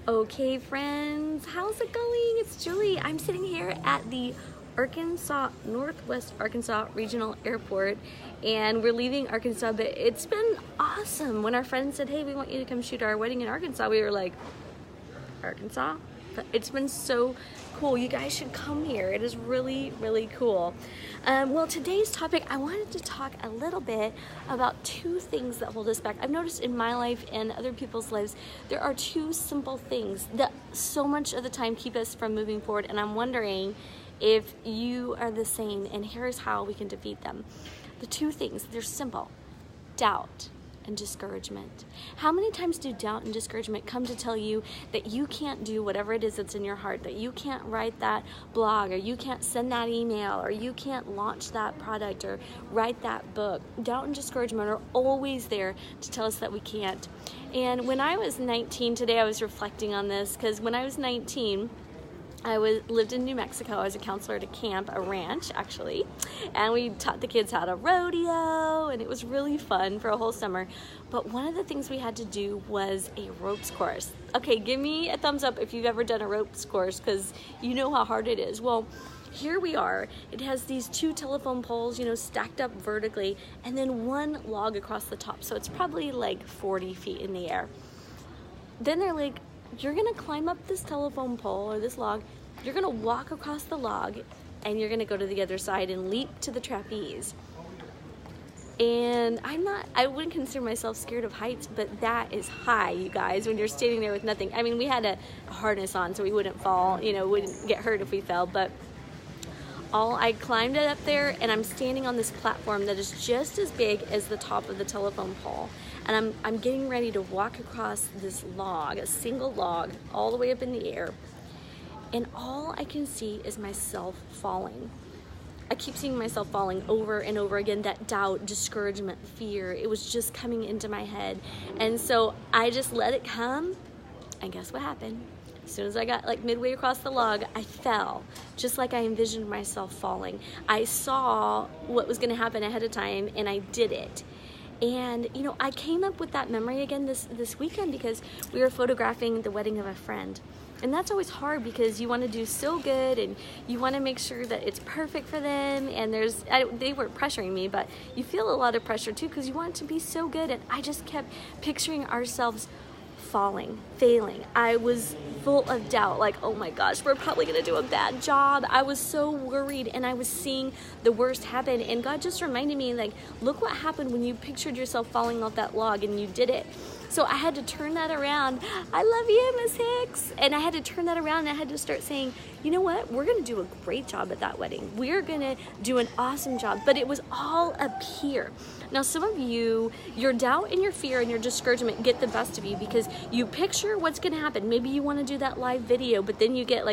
Okay, friends, how's it going? It's Julie. I'm sitting here at the Northwest Arkansas Regional Airport, and we're leaving Arkansas, but it's been awesome. When our friends said, hey, we want you to come shoot our wedding in Arkansas, we were like, Arkansas? But it's been so cool. You guys should come here. It is really, really cool. Well, today's topic, I wanted to talk a little bit about two things that hold us back. I've noticed in my life and other people's lives, there are two simple things that so much of the time keep us from moving forward, and I'm wondering if you are the same, and here's how we can defeat them. The two things, they're simple: doubt and discouragement. How many times do doubt and discouragement come to tell you that you can't do whatever it is that's in your heart, that you can't write that blog, or you can't send that email, or you can't launch that product, or write that book? Doubt and discouragement are always there to tell us that we can't. And when I was 19, today I was reflecting on this, because when I was 19, I lived in New Mexico. I was a counselor at a camp, a ranch actually, and we taught the kids how to rodeo, and it was really fun for a whole summer. But one of the things we had to do was a ropes course. Okay, give me a thumbs up if you've ever done a ropes course, because you know how hard it is. Well, here we are. It has these two telephone poles, stacked up vertically, and then one log across the top. So it's probably like 40 feet in the air. Then they're like, you're gonna climb up this telephone pole or this log, you're gonna walk across the log, and you're gonna go to the other side and leap to the trapeze. And I wouldn't consider myself scared of heights, but that is high, you guys, when you're standing there with nothing. I mean, we had a harness on so we wouldn't fall, wouldn't get hurt if we fell, but I climbed it up there, and I'm standing on this platform that is just as big as the top of the telephone pole. And I'm getting ready to walk across this log, a single log, all the way up in the air. And all I can see is myself falling. I keep seeing myself falling over and over again. That doubt, discouragement, fear, it was just coming into my head. And so I just let it come, and guess what happened? As soon as I got midway across the log, I fell, just like I envisioned myself falling. I saw what was gonna happen ahead of time, and I did it. And I came up with that memory again this weekend because we were photographing the wedding of a friend. And that's always hard because you want to do so good, and you want to make sure that it's perfect for them. And they weren't pressuring me, but you feel a lot of pressure too because you want it to be so good. And I just kept picturing ourselves falling, failing. I was full of doubt, like, oh my gosh, we're probably gonna do a bad job. I was so worried, and I was seeing the worst happen. And God just reminded me, look what happened when you pictured yourself falling off that log and you did it. So I had to turn that around. I love you, Miss Hicks. And I had to turn that around, and I had to start saying, you know what? We're going to do a great job at that wedding. We're going to do an awesome job. But it was all up here. Now, some of you, your doubt and your fear and your discouragement get the best of you because you picture what's going to happen. Maybe you want to do that live video, but then you get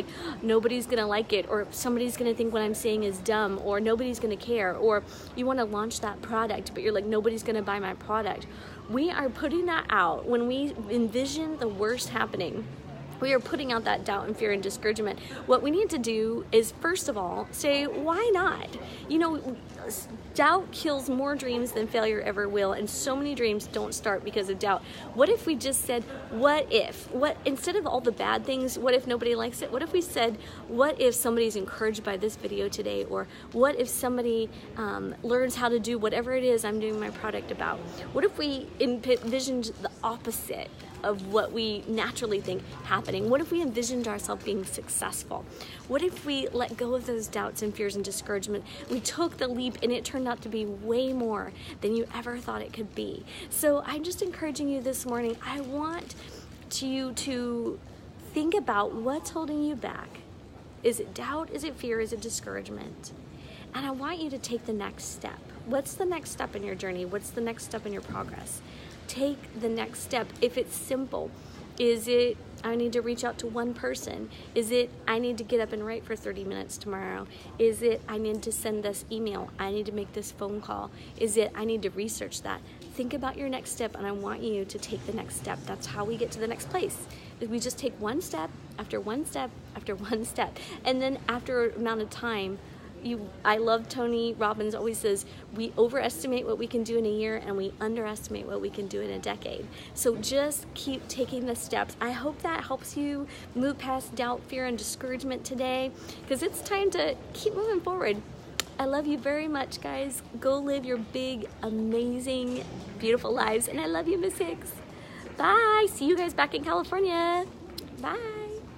nobody's going to like it, or somebody's going to think what I'm saying is dumb, or nobody's going to care, or you want to launch that product, but you're like, nobody's going to buy my product. We are putting that out. When we envision the worst happening, we are putting out that doubt and fear and discouragement. What we need to do is, first of all, say, why not? Doubt kills more dreams than failure ever will, and so many dreams don't start because of doubt. What if we just said, what if? Instead of all the bad things, what if nobody likes it? What if we said, what if somebody's encouraged by this video today? Or what if somebody learns how to do whatever it is I'm doing my product about? What if we envisioned the opposite of what we naturally think happening? What if we envisioned ourselves being successful? What if we let go of those doubts and fears and discouragement? We took the leap, and it turned out to be way more than you ever thought it could be. So I'm just encouraging you this morning. I want you to think about what's holding you back. Is it doubt? Is it fear? Is it discouragement? And I want you to take the next step. What's the next step in your journey? What's the next step in your progress? Take the next step. If it's simple, is it, I need to reach out to one person? Is it, I need to get up and write for 30 minutes tomorrow? Is it, I need to send this email? I need to make this phone call? Is it, I need to research that? Think about your next step, and I want you to take the next step. That's how we get to the next place. We just take one step after one step after one step. And then after an amount of time, I love Tony Robbins always says, we overestimate what we can do in a year and we underestimate what we can do in a decade. So just keep taking the steps. I hope that helps you move past doubt, fear, and discouragement today, because it's time to keep moving forward. I love you very much, guys. Go live your big, amazing, beautiful lives. And I love you, Miss Hicks. Bye. See you guys back in California. Bye.